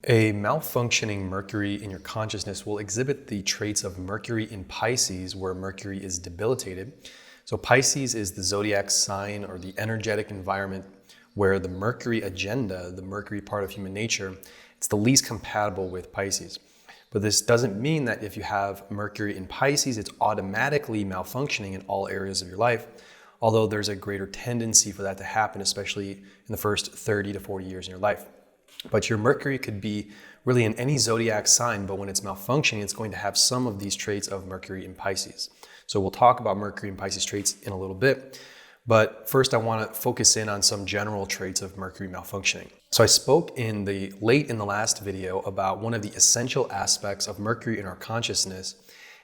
A malfunctioning Mercury in your consciousness will exhibit the traits of Mercury in Pisces, where Mercury is debilitated. So Pisces is the zodiac sign or the energetic environment where the Mercury agenda, the Mercury part of human nature, it's the least compatible with Pisces. But this doesn't mean that if you have Mercury in Pisces, it's automatically malfunctioning in all areas of your life, although there's a greater tendency for that to happen, especially in the first 30 to 40 years in your life. But your Mercury could be really in any zodiac sign, but when it's malfunctioning, it's going to have some of these traits of Mercury in Pisces. So we'll talk about Mercury in Pisces traits in a little bit. But first, I want to focus in on some general traits of Mercury malfunctioning. So I spoke late in the last video about one of the essential aspects of Mercury in our consciousness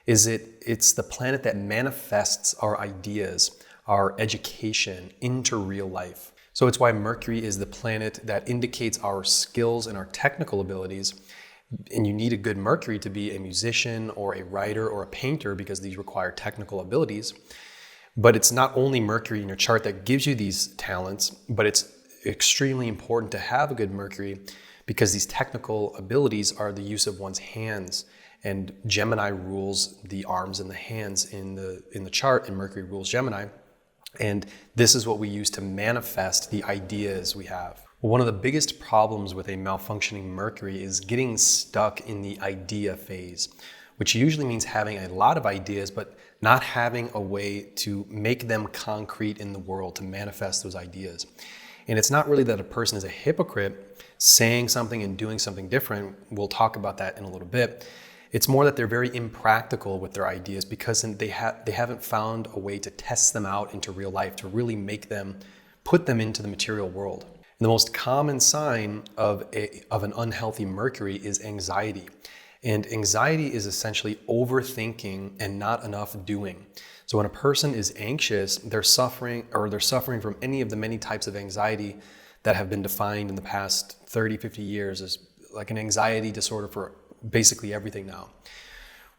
it's the planet that manifests our ideas, our education into real life. So it's why Mercury is the planet that indicates our skills and our technical abilities. And you need a good Mercury to be a musician or a writer or a painter because these require technical abilities. But it's not only Mercury in your chart that gives you these talents, but it's extremely important to have a good Mercury because these technical abilities are the use of one's hands. And Gemini rules the arms and the hands in the chart, and Mercury rules Gemini. And this is what we use to manifest the ideas we have. One of the biggest problems with a malfunctioning Mercury is getting stuck in the idea phase, which usually means having a lot of ideas, but not having a way to make them concrete in the world, to manifest those ideas. And it's not really that a person is a hypocrite saying something and doing something different. We'll talk about that in a little bit. It's more that they're very impractical with their ideas because they haven't found a way to test them out into real life, to really put them into the material world. And the most common sign of an unhealthy Mercury is anxiety. And anxiety is essentially overthinking and not enough doing. So when a person is anxious, they're suffering from any of the many types of anxiety that have been defined in the past 30, 50 years as like an anxiety disorder for basically everything now.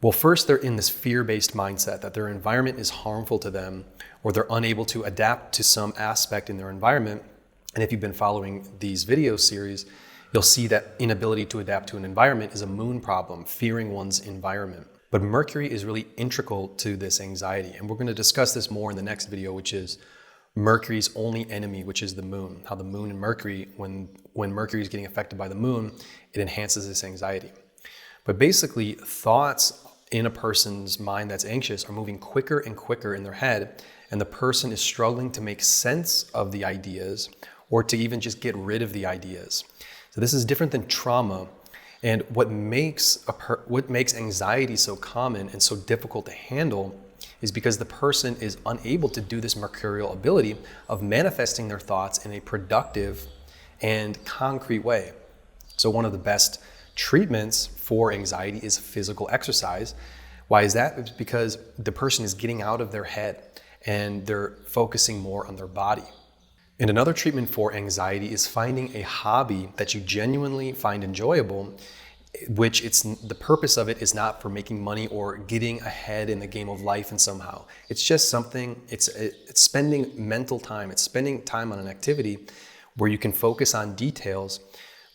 Well, first, they're in this fear-based mindset that their environment is harmful to them or they're unable to adapt to some aspect in their environment. And if you've been following these video series, you'll see that inability to adapt to an environment is a moon problem, fearing one's environment. But Mercury is really integral to this anxiety. And we're going to discuss this more in the next video, which is Mercury's only enemy, which is the moon. How the moon and Mercury, when Mercury is getting affected by the moon, it enhances this anxiety. But basically, thoughts in a person's mind that's anxious are moving quicker and quicker in their head, and the person is struggling to make sense of the ideas or to even just get rid of the ideas. So this is different than trauma, and what makes anxiety so common and so difficult to handle is because the person is unable to do this mercurial ability of manifesting their thoughts in a productive and concrete way. So one of the best treatments for anxiety is physical exercise. Why is that? It's because the person is getting out of their head and they're focusing more on their body. And another treatment for anxiety is finding a hobby that you genuinely find enjoyable, which the purpose of it is not for making money or getting ahead in the game of life and somehow. It's just something, it's spending mental time, it's spending time on an activity where you can focus on details,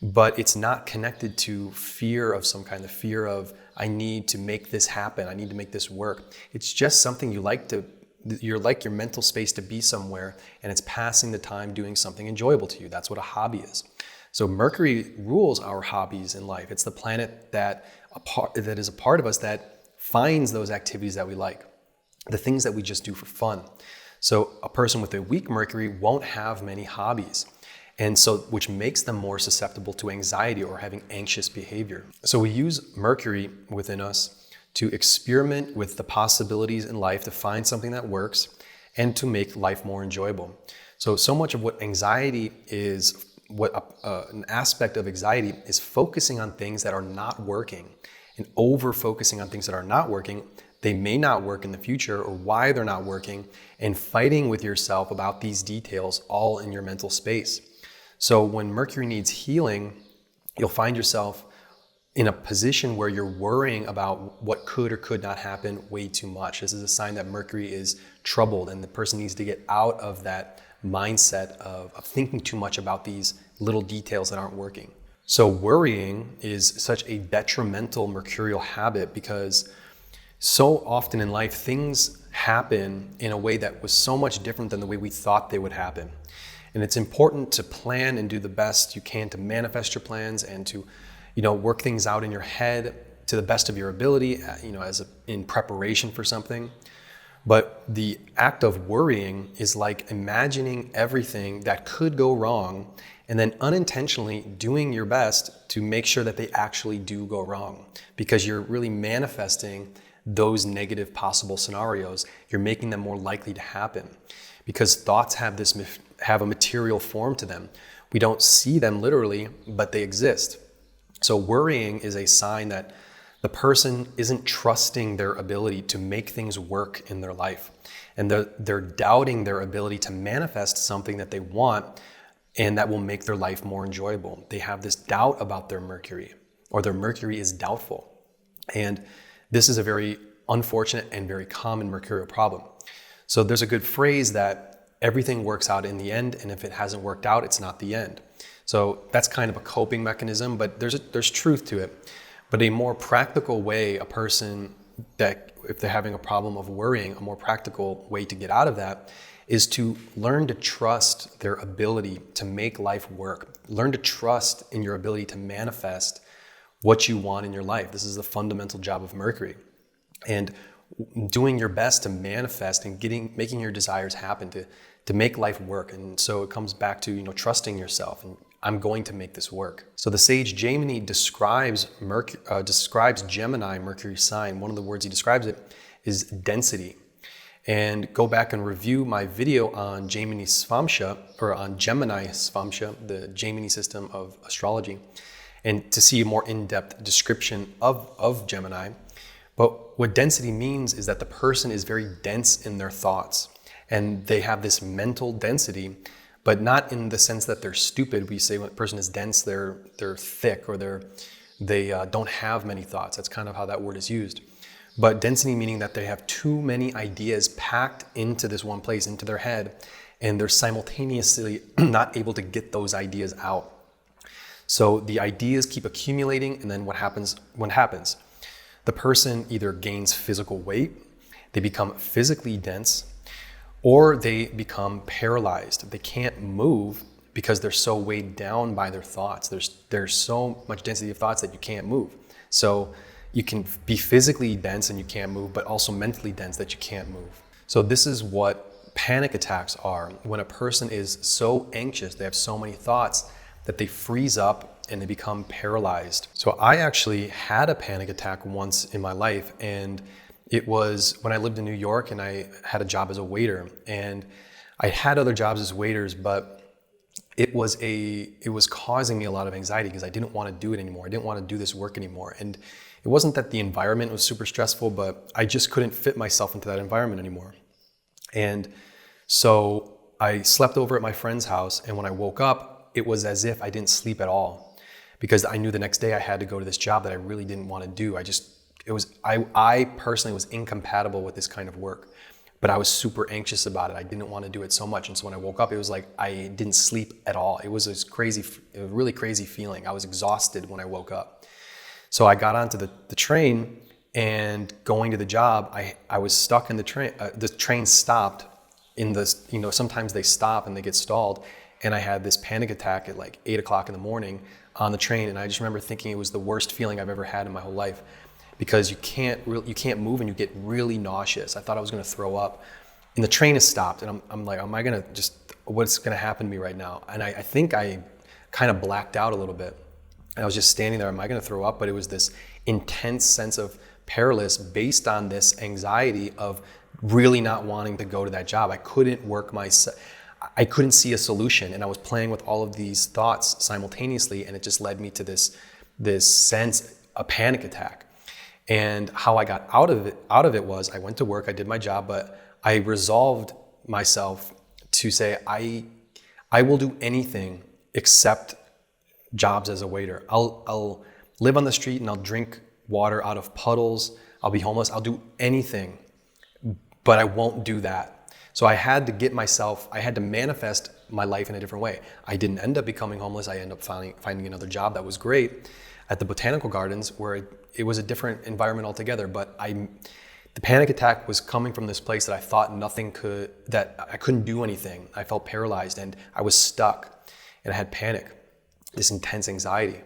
but it's not connected to fear of some kind, the fear of, I need to make this happen, I need to make this work. It's just something you're like your mental space to be somewhere, and it's passing the time doing something enjoyable to you. That's what a hobby is. So Mercury rules our hobbies in life. It's the planet that is a part of us that finds those activities that we like, the things that we just do for fun. So a person with a weak Mercury won't have many hobbies, and so which makes them more susceptible to anxiety or having anxious behavior. So we use Mercury within us to experiment with the possibilities in life, to find something that works, and to make life more enjoyable. So much of what anxiety is, an aspect of anxiety is focusing on things that are not working and over-focusing on things that are not working. They may not work in the future or why they're not working, and fighting with yourself about these details all in your mental space. So when Mercury needs healing, you'll find yourself in a position where you're worrying about what could or could not happen way too much. This is a sign that Mercury is troubled and the person needs to get out of that mindset of thinking too much about these little details that aren't working. So worrying is such a detrimental mercurial habit because so often in life, things happen in a way that was so much different than the way we thought they would happen. And it's important to plan and do the best you can to manifest your plans and to, work things out in your head to the best of your ability, in preparation for something. But the act of worrying is like imagining everything that could go wrong and then unintentionally doing your best to make sure that they actually do go wrong, because you're really manifesting those negative possible scenarios. You're making them more likely to happen because thoughts have a material form to them. We don't see them literally, but they exist. So worrying is a sign that the person isn't trusting their ability to make things work in their life. And they're doubting their ability to manifest something that they want and that will make their life more enjoyable. They have this doubt about their Mercury, or their Mercury is doubtful. And this is a very unfortunate and very common mercurial problem. So there's a good phrase that everything works out in the end, and if it hasn't worked out, it's not the end. So that's kind of a coping mechanism, but there's truth to it. But a more practical way, a person that, if they're having a problem of worrying, a more practical way to get out of that is to learn to trust their ability to make life work. Learn to trust in your ability to manifest what you want in your life. This is the fundamental job of Mercury. And doing your best to manifest and making your desires happen, to make life work. And so it comes back to, trusting yourself and I'm going to make this work. So the sage Gemini describes Gemini, Mercury sign. One of the words he describes it is density. And go back and review my video on Gemini Svamsha, or on Gemini Svamsha, the Gemini system of astrology, and to see a more in-depth description of Gemini. But what density means is that the person is very dense in their thoughts, and they have this mental density, but not in the sense that they're stupid. We say when a person is dense, they're thick, or they don't have many thoughts. That's kind of how that word is used. But density meaning that they have too many ideas packed into this one place, into their head, and they're simultaneously not able to get those ideas out. So the ideas keep accumulating, and then what happens? The person either gains physical weight, they become physically dense, or they become paralyzed. They can't move because they're so weighed down by their thoughts. There's so much density of thoughts that you can't move. So you can be physically dense and you can't move, but also mentally dense that you can't move. So this is what panic attacks are. When a person is so anxious, they have so many thoughts that they freeze up and they become paralyzed. So I actually had a panic attack once in my life, and it was when I lived in New York and I had a job as a waiter, and I had other jobs as waiters, but it was causing me a lot of anxiety because I didn't want to do it anymore. I didn't want to do this work anymore. And it wasn't that the environment was super stressful, but I just couldn't fit myself into that environment anymore. And so I slept over at my friend's house, and when I woke up, it was as if I didn't sleep at all, because I knew the next day I had to go to this job that I really didn't want to do. I personally was incompatible with this kind of work, but I was super anxious about it. I didn't want to do it so much. And so when I woke up, it was like I didn't sleep at all. It was a really crazy feeling. I was exhausted when I woke up. So I got onto the train, and going to the job, I was stuck in the train. The train stopped sometimes they stop and they get stalled. And I had this panic attack at like 8 o'clock in the morning on the train. And I just remember thinking it was the worst feeling I've ever had in my whole life, because you can't move and you get really nauseous. I thought I was going to throw up, and the train has stopped, and I'm like, what's going to happen to me right now? And I think I kind of blacked out a little bit. And I was just standing there, am I going to throw up? But it was this intense sense of paralysis based on this anxiety of really not wanting to go to that job. I couldn't I couldn't see a solution, and I was playing with all of these thoughts simultaneously, and it just led me to this sense, a panic attack. And how I got out of it was I went to work, I did my job, but I resolved myself to say I will do anything except jobs as a waiter. I'll live on the street and I'll drink water out of puddles. I'll be homeless. I'll do anything, but I won't do that. So I had to manifest my life in a different way. I didn't end up becoming homeless. I ended up finding another job that was great at the botanical gardens, where it was a different environment altogether. But the panic attack was coming from this place that I thought that I couldn't do anything. I felt paralyzed and I was stuck and I had panic, this intense anxiety.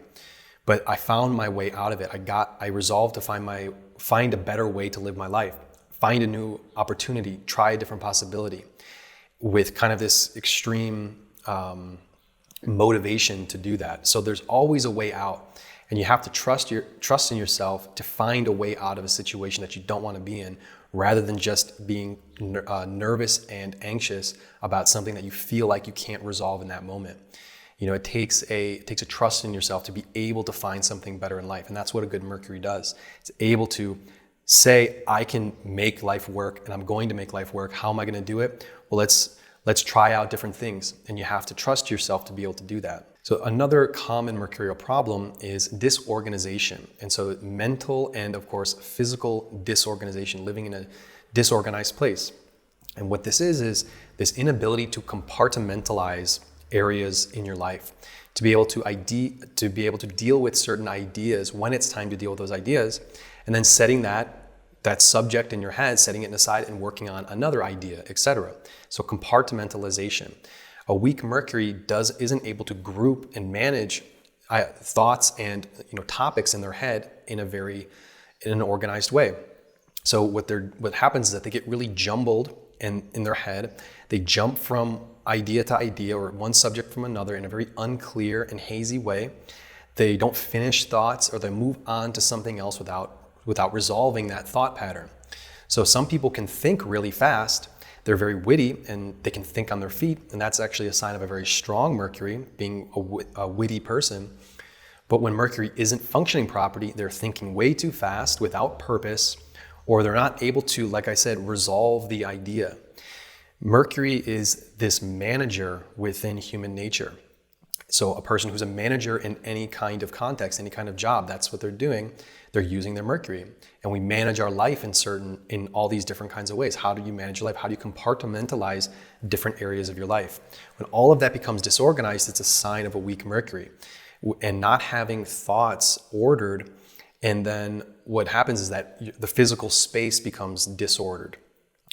But I found my way out of it. I resolved to find a better way to live my life, find a new opportunity, try a different possibility with kind of this extreme motivation to do that. So there's always a way out, and you have to trust in yourself to find a way out of a situation that you don't want to be in, rather than just being nervous and anxious about something that you feel like you can't resolve in that moment. You know, it takes a trust in yourself to be able to find something better in life. And that's what a good Mercury does. It's able to say, I can make life work and I'm going to make life work. How am I going to do it? Well, let's try out different things. And you have to trust yourself to be able to do that. So another common mercurial problem is disorganization. And so mental and of course physical disorganization, living in a disorganized place. And what this is this inability to compartmentalize areas in your life, to be able to deal with certain ideas when it's time to deal with those ideas, and then setting that subject in your head, setting it aside and working on another idea, etc. So compartmentalization. A weak Mercury isn't able to group and manage thoughts and topics in their head in an organized way. So what happens is that they get really jumbled in their head. They jump from idea to idea or one subject from another in a very unclear and hazy way. They don't finish thoughts, or they move on to something else without resolving that thought pattern. So some people can think really fast. They're very witty and they can think on their feet, and that's actually a sign of a very strong Mercury, being a witty person. But when Mercury isn't functioning properly, they're thinking way too fast without purpose, or they're not able to, like I said, resolve the idea. Mercury is this manager within human nature. So a person who's a manager in any kind of context, any kind of job, that's what they're doing. They're using their Mercury. And we manage our life in all these different kinds of ways. How do you manage your life? How do you compartmentalize different areas of your life? When all of that becomes disorganized, it's a sign of a weak Mercury. And not having thoughts ordered, and then what happens is that the physical space becomes disordered.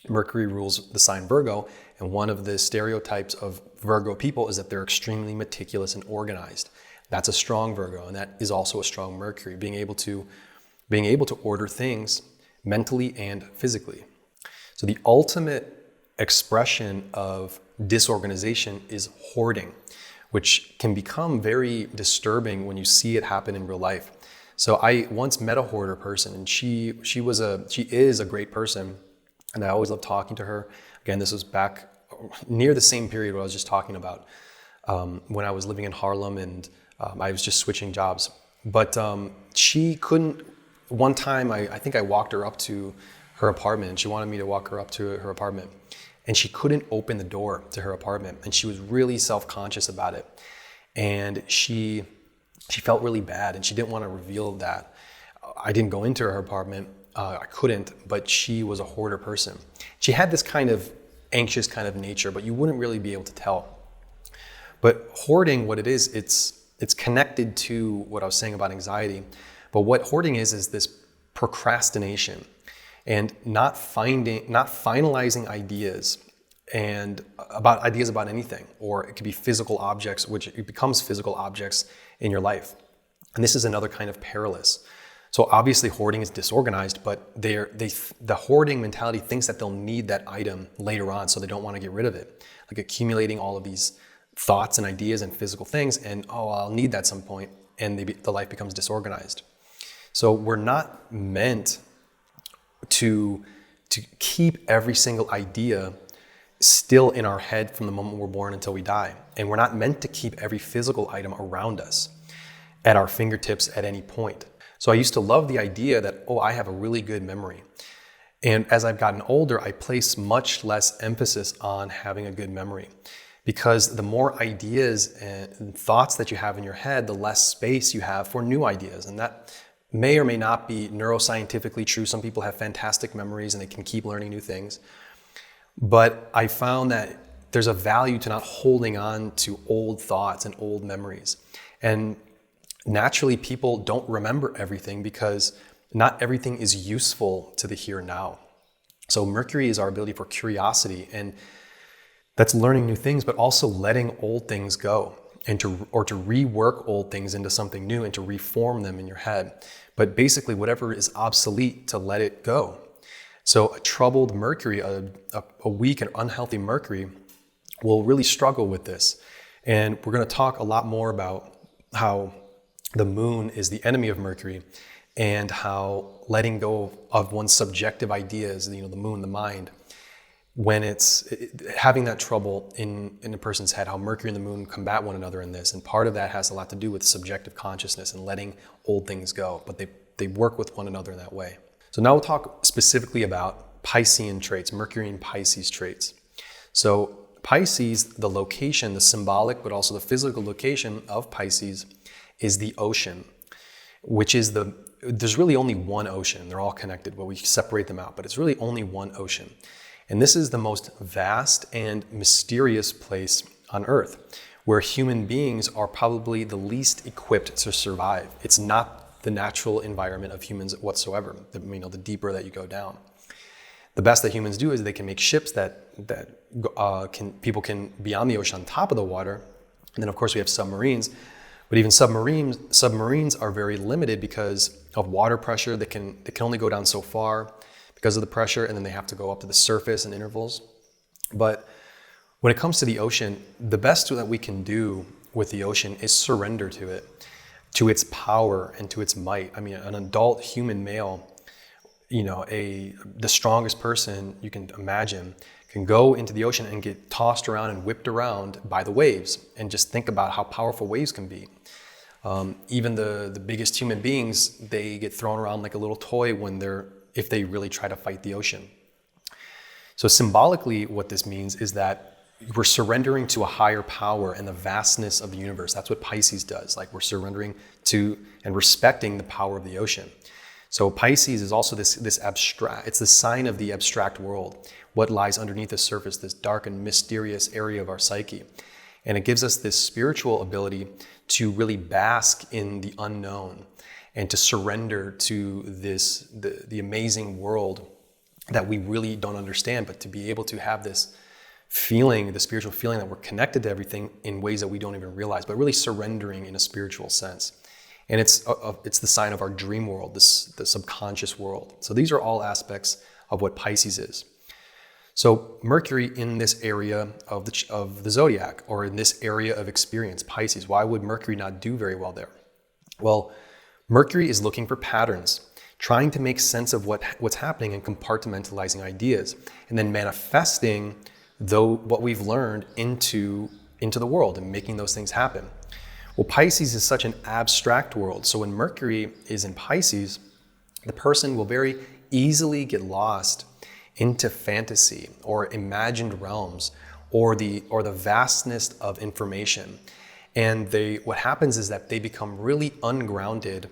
Mercury rules the sign Virgo, and one of the stereotypes of Virgo people is that they're extremely meticulous and organized. That's a strong Virgo, and that is also a strong Mercury, being able to order things mentally and physically. So the ultimate expression of disorganization is hoarding, which can become very disturbing when you see it happen in real life. So I once met a hoarder person, and she is a great person. And I always loved talking to her. Again, this was back near the same period what I was just talking about, when I was living in Harlem and I was just switching jobs. But she couldn't, one time I think I walked her up to her apartment, and she wanted me to walk her up to her apartment. And she couldn't open the door to her apartment, and she was really self-conscious about it. And she felt really bad, and she didn't want to reveal that. I didn't go into her apartment. I couldn't, but she was a hoarder person. She had this kind of anxious kind of nature, but you wouldn't really be able to tell. But hoarding, what it is, it's connected to what I was saying about anxiety. But what hoarding is this procrastination and not finalizing ideas about anything, or it could be physical objects, which it becomes physical objects in your life. And this is another kind of perilous. So obviously hoarding is disorganized, but the hoarding mentality thinks that they'll need that item later on, so they don't want to get rid of it. Like accumulating all of these thoughts and ideas and physical things, and I'll need that at some point, and the life becomes disorganized. So we're not meant to keep every single idea still in our head from the moment we're born until we die. And we're not meant to keep every physical item around us at our fingertips at any point. So I used to love the idea that, I have a really good memory. And as I've gotten older, I place much less emphasis on having a good memory, because the more ideas and thoughts that you have in your head, the less space you have for new ideas. And that may or may not be neuroscientifically true. Some people have fantastic memories and they can keep learning new things. But I found that there's a value to not holding on to old thoughts and old memories. And naturally, people don't remember everything because not everything is useful to the here and now. So Mercury is our ability for curiosity, and that's learning new things, but also letting old things go and to rework old things into something new and to reform them in your head. But basically, whatever is obsolete, to let it go. So a troubled Mercury, a weak and unhealthy Mercury, will really struggle with this. And we're going to talk a lot more about how the moon is the enemy of Mercury, and how letting go of one's subjective ideas, the moon, the mind, when it's having that trouble in a person's head, how Mercury and the moon combat one another in this. And part of that has a lot to do with subjective consciousness and letting old things go, but they work with one another in that way. So now we'll talk specifically about Piscean traits, Mercury and Pisces traits. So Pisces, the location, the symbolic, but also the physical location of Pisces is the ocean, which is there's really only one ocean. They're all connected, but we separate them out, but it's really only one ocean. And this is the most vast and mysterious place on Earth, where human beings are probably the least equipped to survive. It's not the natural environment of humans whatsoever, the deeper that you go down. The best that humans do is they can make ships that people can be on the ocean on top of the water. And then of course we have submarines, but even submarines are very limited because of water pressure. They can only go down so far because of the pressure, and then they have to go up to the surface in intervals. But when it comes to the ocean, the best that we can do with the ocean is surrender to it, to its power and to its might. I mean, an adult human male, the strongest person you can imagine, can go into the ocean and get tossed around and whipped around by the waves, and just think about how powerful waves can be. Even the biggest human beings, they get thrown around like a little toy if they really try to fight the ocean. So symbolically, what this means is that we're surrendering to a higher power and the vastness of the universe. That's what Pisces does. Like, we're surrendering to and respecting the power of the ocean. So Pisces is also this abstract, it's the sign of the abstract world, what lies underneath the surface, this dark and mysterious area of our psyche. And it gives us this spiritual ability to really bask in the unknown and to surrender to the amazing world that we really don't understand, but to be able to have this feeling, the spiritual feeling that we're connected to everything in ways that we don't even realize, but really surrendering in a spiritual sense. And it's the sign of our dream world, the subconscious world. So these are all aspects of what Pisces is. So Mercury in this area of the zodiac, or in this area of experience, Pisces, why would Mercury not do very well there? Well, Mercury is looking for patterns, trying to make sense of what's happening and compartmentalizing ideas, and then manifesting what we've learned into the world and making those things happen. Well, Pisces is such an abstract world. So when Mercury is in Pisces, the person will very easily get lost into fantasy or imagined realms or the vastness of information. And what happens is that they become really ungrounded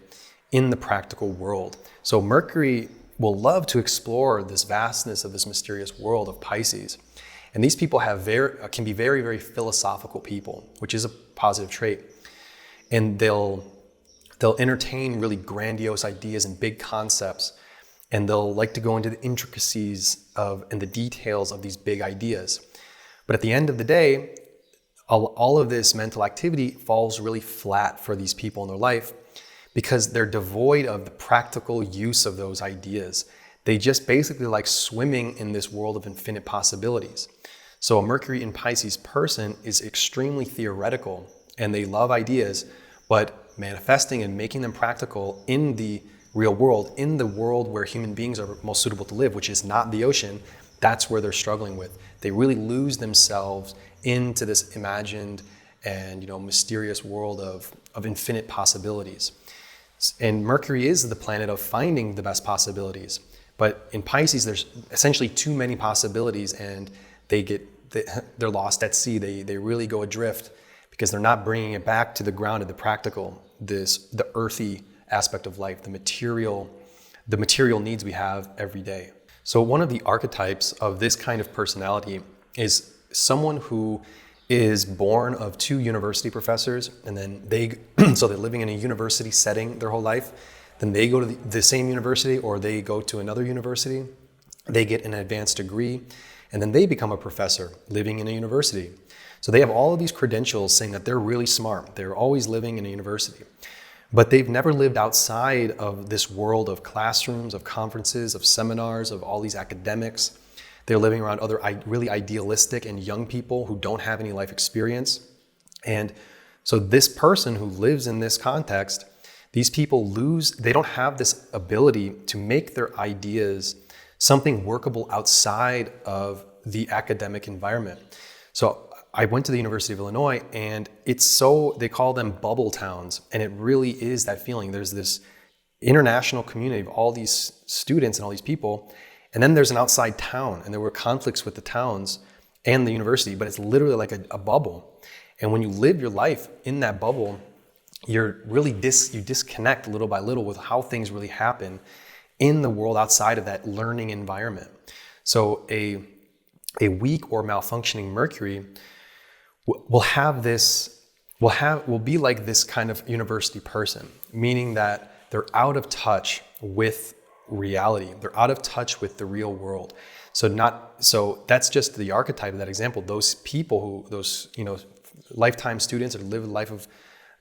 in the practical world. So Mercury will love to explore this vastness of this mysterious world of Pisces. And these people can be very, very philosophical people, which is a positive trait. And they'll entertain really grandiose ideas and big concepts, and they'll like to go into the intricacies and the details of these big ideas. But at the end of the day, all of this mental activity falls really flat for these people in their life because they're devoid of the practical use of those ideas. They just basically like swimming in this world of infinite possibilities. So a Mercury in Pisces person is extremely theoretical, and they love ideas, but manifesting and making them practical in the real world, in the world where human beings are most suitable to live, which is not the ocean, that's where they're struggling with. They really lose themselves into this imagined and mysterious world of infinite possibilities. And Mercury is the planet of finding the best possibilities. But in Pisces, there's essentially too many possibilities, and they're lost at sea. They really go adrift because they're not bringing it back to the ground of the practical, the earthy aspect of life, the material needs we have every day. So one of the archetypes of this kind of personality is someone who is born of two university professors, and then so they're living in a university setting their whole life. Then they go to the same university, or they go to another university. They get an advanced degree, and then they become a professor living in a university. So they have all of these credentials saying that they're really smart. They're always living in a university. But they've never lived outside of this world of classrooms, of conferences, of seminars, of all these academics. They're living around other really idealistic and young people who don't have any life experience. And so this person who lives in this context, these people they don't have this ability to make their ideas something workable outside of the academic environment. So I went to the University of Illinois, and they call them bubble towns. And it really is that feeling. There's this international community of all these students and all these people. And then there's an outside town, and there were conflicts with the towns and the university, but it's literally like a bubble. And when you live your life in that bubble, you disconnect little by little with how things really happen in the world outside of that learning environment. So a weak or malfunctioning Mercury will be like this kind of university person, meaning that they're out of touch with reality. They're out of touch with the real world. So that's just the archetype of that example. Those people lifetime students that live the life of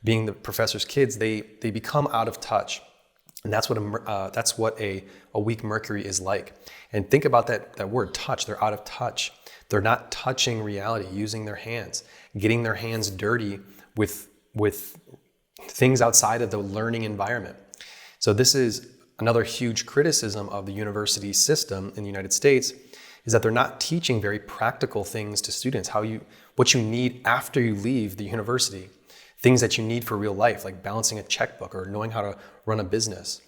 being the professor's kids, they become out of touch. And that's what a weak Mercury is like. And think about that word touch. They're out of touch. They're not touching reality, using their hands, getting their hands dirty with things outside of the learning environment. So this is another huge criticism of the university system in the United States, is that they're not teaching very practical things to students, what you need after you leave the university, things that you need for real life, like balancing a checkbook or knowing how to run a business.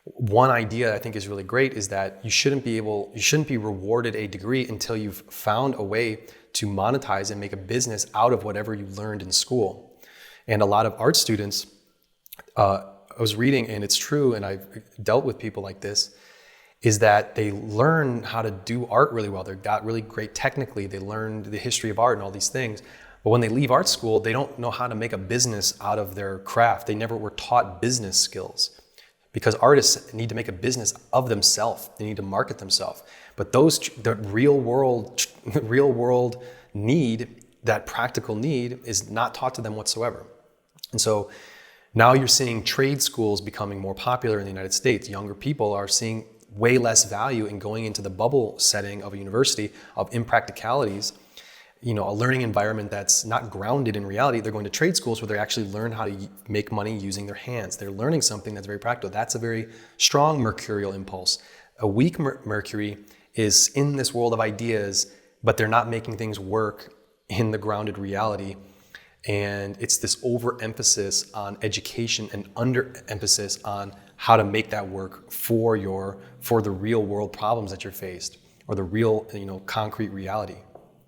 One idea I think is really great is that you shouldn't be rewarded a degree until you've found a way to monetize and make a business out of whatever you learned in school. And a lot of art students, I was reading, and it's true, and I've dealt with people like this, is that they learn how to do art really well. They got really great technically. They learned the history of art and all these things. But when they leave art school, they don't know how to make a business out of their craft. They never were taught business skills, because artists need to make a business of themselves. They need to market themselves. But the real world need, that practical need, is not taught to them whatsoever. And so now you're seeing trade schools becoming more popular in the United States. Younger people are seeing way less value in going into the bubble setting of a university of impracticalities, a learning environment that's not grounded in reality. They're going to trade schools where they actually learn how to make money using their hands. They're learning something that's very practical. That's a very strong mercurial impulse. A weak Mercury is in this world of ideas, but they're not making things work in the grounded reality. And it's this overemphasis on education and underemphasis on how to make that work for the real world problems that you're faced, or the real, concrete reality.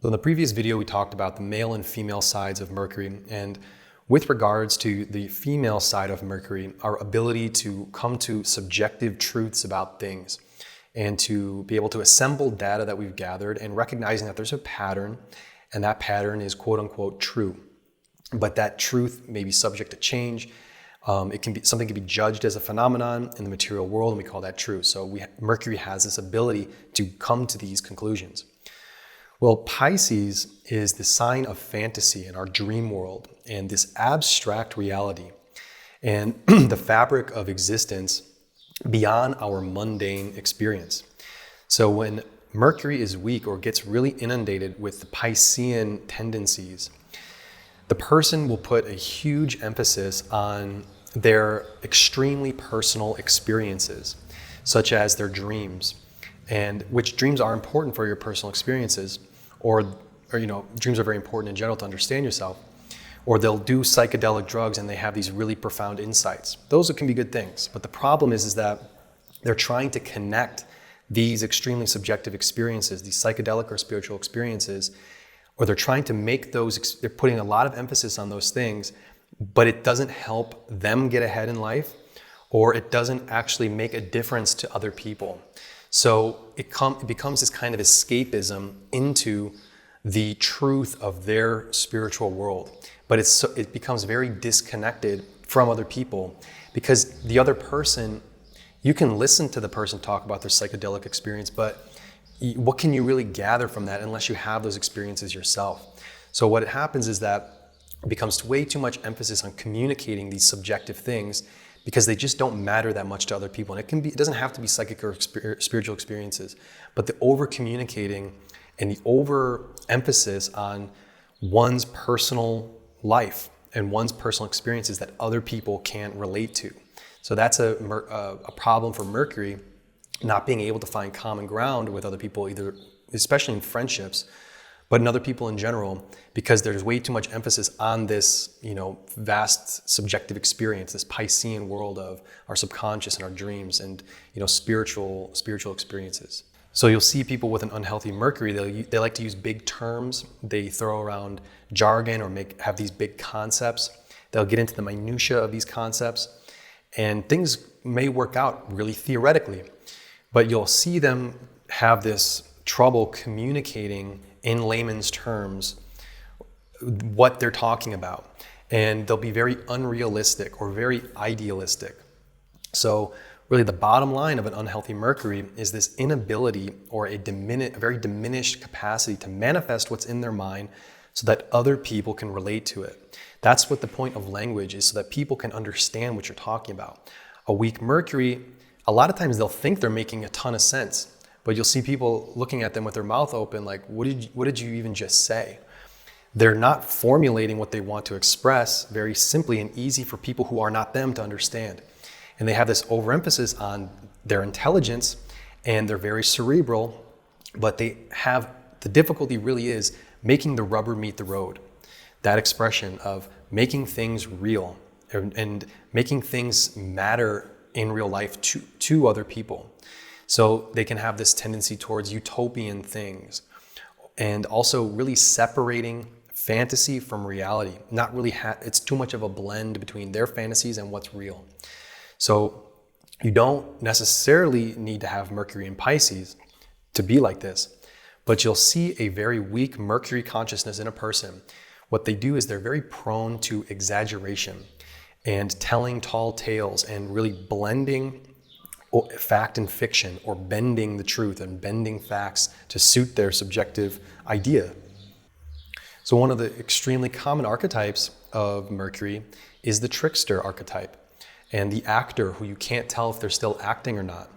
So in the previous video, we talked about the male and female sides of Mercury. And with regards to the female side of Mercury, our ability to come to subjective truths about things and to be able to assemble data that we've gathered and recognizing that there's a pattern, and that pattern is quote unquote true. But that truth may be subject to change. Something can be judged as a phenomenon in the material world, and we call that true. So Mercury has this ability to come to these conclusions. Well, Pisces is the sign of fantasy in our dream world and this abstract reality and the fabric of existence beyond our mundane experience. So when Mercury is weak or gets really inundated with the Piscean tendencies, the person will put a huge emphasis on their extremely personal experiences, such as their dreams, and which dreams are important for your personal experiences, or dreams are very important in general to understand yourself. Or they'll do psychedelic drugs and they have these really profound insights. Those can be good things, but the problem is that they're trying to connect these extremely subjective experiences, these psychedelic or spiritual experiences, or they're trying to make they're putting a lot of emphasis on those things, but it doesn't help them get ahead in life, or it doesn't actually make a difference to other people. So it becomes this kind of escapism into the truth of their spiritual world. But it becomes very disconnected from other people, because the other person, you can listen to the person talk about their psychedelic experience, but what can you really gather from that unless you have those experiences yourself? So what happens is that it becomes way too much emphasis on communicating these subjective things, because they just don't matter that much to other people. And it doesn't have to be psychic or spiritual experiences, but the over communicating and the over emphasis on one's personal life and one's personal experiences that other people can't relate to. So that's a problem for Mercury, not being able to find common ground with other people, either, especially in friendships, but in other people in general, because there's way too much emphasis on this, vast subjective experience, this Piscean world of our subconscious and our dreams and, spiritual experiences. So you'll see people with an unhealthy Mercury, they like to use big terms. They throw around jargon or have these big concepts. They'll get into the minutia of these concepts, and things may work out really theoretically, but you'll see them have this trouble communicating in layman's terms what they're talking about. And they'll be very unrealistic or very idealistic. So really the bottom line of an unhealthy Mercury is this inability or a very diminished capacity to manifest what's in their mind so that other people can relate to it. That's what the point of language is, so that people can understand what you're talking about. A weak Mercury, a lot of times they'll think they're making a ton of sense, but you'll see people looking at them with their mouth open like, what did you even just say? They're not formulating what they want to express very simply and easy for people who are not them to understand. And they have this overemphasis on their intelligence, and they're very cerebral, but the difficulty really is making the rubber meet the road. That expression of making things real and making things matter in real life to other people. So they can have this tendency towards utopian things, and also really separating fantasy from reality. Not really, it's too much of a blend between their fantasies and what's real. So you don't necessarily need to have Mercury in Pisces to be like this, but you'll see a very weak Mercury consciousness in a person. What they do is they're very prone to exaggeration and telling tall tales and really blending fact and fiction, or bending the truth and bending facts to suit their subjective idea. So one of the extremely common archetypes of Mercury is the trickster archetype, and the actor who you can't tell if they're still acting or not.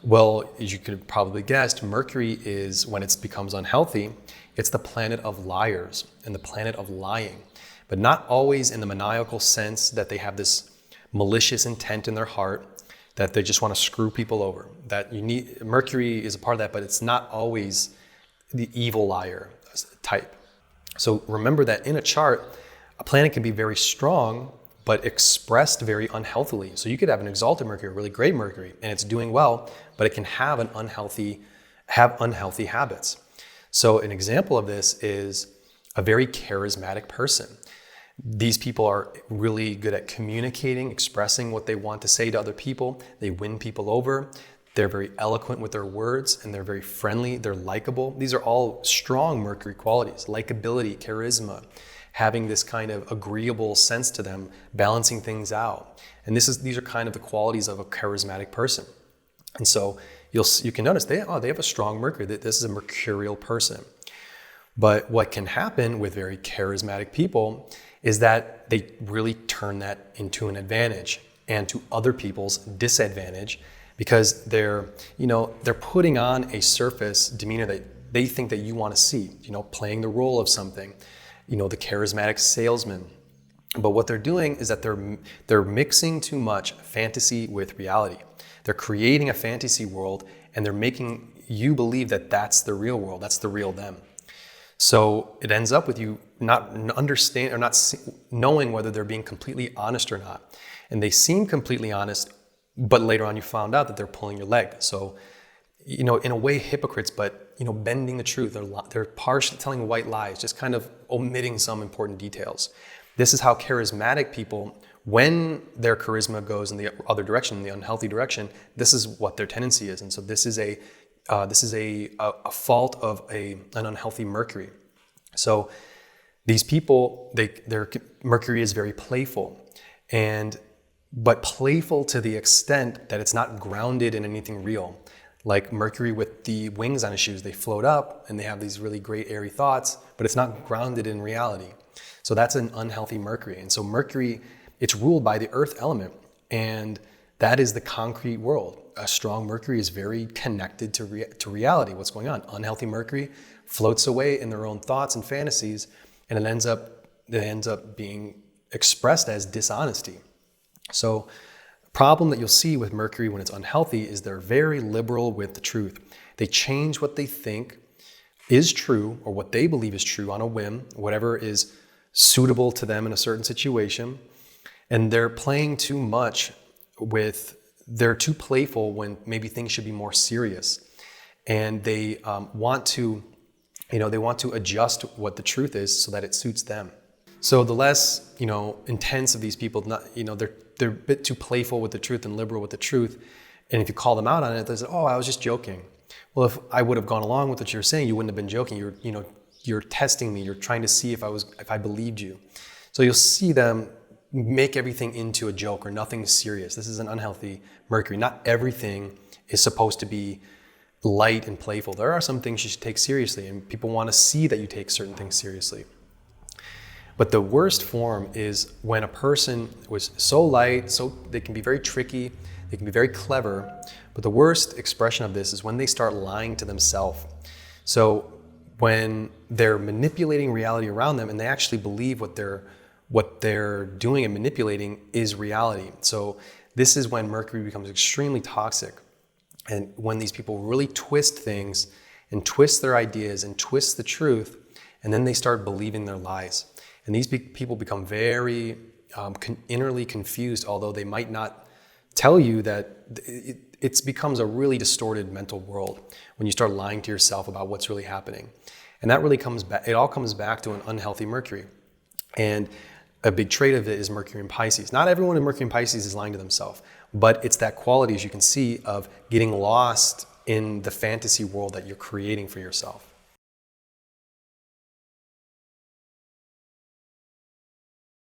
Well, as you could probably guess, Mercury is, when it becomes unhealthy, it's the planet of liars and the planet of lying, but not always in the maniacal sense that they have this malicious intent in their heart, that they just want to screw people over. Mercury is a part of that, but it's not always the evil liar type. So remember that in a chart, a planet can be very strong, but expressed very unhealthily. So you could have an exalted Mercury, a really great Mercury, and it's doing well, but it can have unhealthy habits. So an example of this is a very charismatic person. These people are really good at communicating, expressing what they want to say to other people. They win people over. They're very eloquent with their words, and they're very friendly. They're likable. These are all strong Mercury qualities: likability, charisma, having this kind of agreeable sense to them, balancing things out. And these are kind of the qualities of a charismatic person. And so you can notice they have a strong Mercury. This is a mercurial person. But what can happen with very charismatic people is that they really turn that into an advantage and to other people's disadvantage, because they're putting on a surface demeanor that they think that you want to see, playing the role of something, the charismatic salesman. But what they're doing is that they're mixing too much fantasy with reality. They're creating a fantasy world, and they're making you believe that that's the real world, that's the real them. So it ends up with you not knowing whether they're being completely honest or not. And they seem completely honest, but later on you found out that they're pulling your leg. So, in a way, hypocrites, but, bending the truth. They're partially telling white lies, just kind of omitting some important details. This is how charismatic people when their charisma goes in the other direction, in the unhealthy direction, this is what their tendency is. And so this is a fault of an unhealthy Mercury. So these people, their Mercury is very playful, but playful to the extent that it's not grounded in anything real. Like Mercury with the wings on his shoes, they float up and they have these really great airy thoughts, but it's not grounded in reality. So that's an unhealthy Mercury. And so Mercury, it's ruled by the earth element, and that is the concrete world. A strong Mercury is very connected to reality, what's going on. Unhealthy Mercury floats away in their own thoughts and fantasies, and it ends up being expressed as dishonesty. So problem that you'll see with Mercury when it's unhealthy is they're very liberal with the truth. They change what they think is true or what they believe is true on a whim, whatever is suitable to them in a certain situation. And they're playing too much they're too playful when maybe things should be more serious. And they want to adjust what the truth is so that it suits them. So the less, intense of these people, they're a bit too playful with the truth and liberal with the truth. And if you call them out on it, they say, "Oh, I was just joking." Well, if I would have gone along with what you're saying, you wouldn't have been joking. You're testing me. You're trying to see if I believed you. So you'll see them make everything into a joke or nothing serious. This is an unhealthy Mercury. Not everything is supposed to be light and playful. There are some things you should take seriously, and people want to see that you take certain things seriously. But the worst form is when a person was so light, so they can be very tricky, they can be very clever, but the worst expression of this is when they start lying to themselves. So when they're manipulating reality around them and they actually believe what they're doing and manipulating is reality. So this is when Mercury becomes extremely toxic. And when these people really twist things and twist their ideas and twist the truth, and then they start believing their lies. And these people become very innerly confused, although they might not tell you that it becomes a really distorted mental world when you start lying to yourself about what's really happening. And that really comes back, it all comes back to an unhealthy Mercury. And a big trait of it is Mercury in Pisces. Not everyone in Mercury in Pisces is lying to themselves, but it's that quality, as you can see, of getting lost in the fantasy world that you're creating for yourself.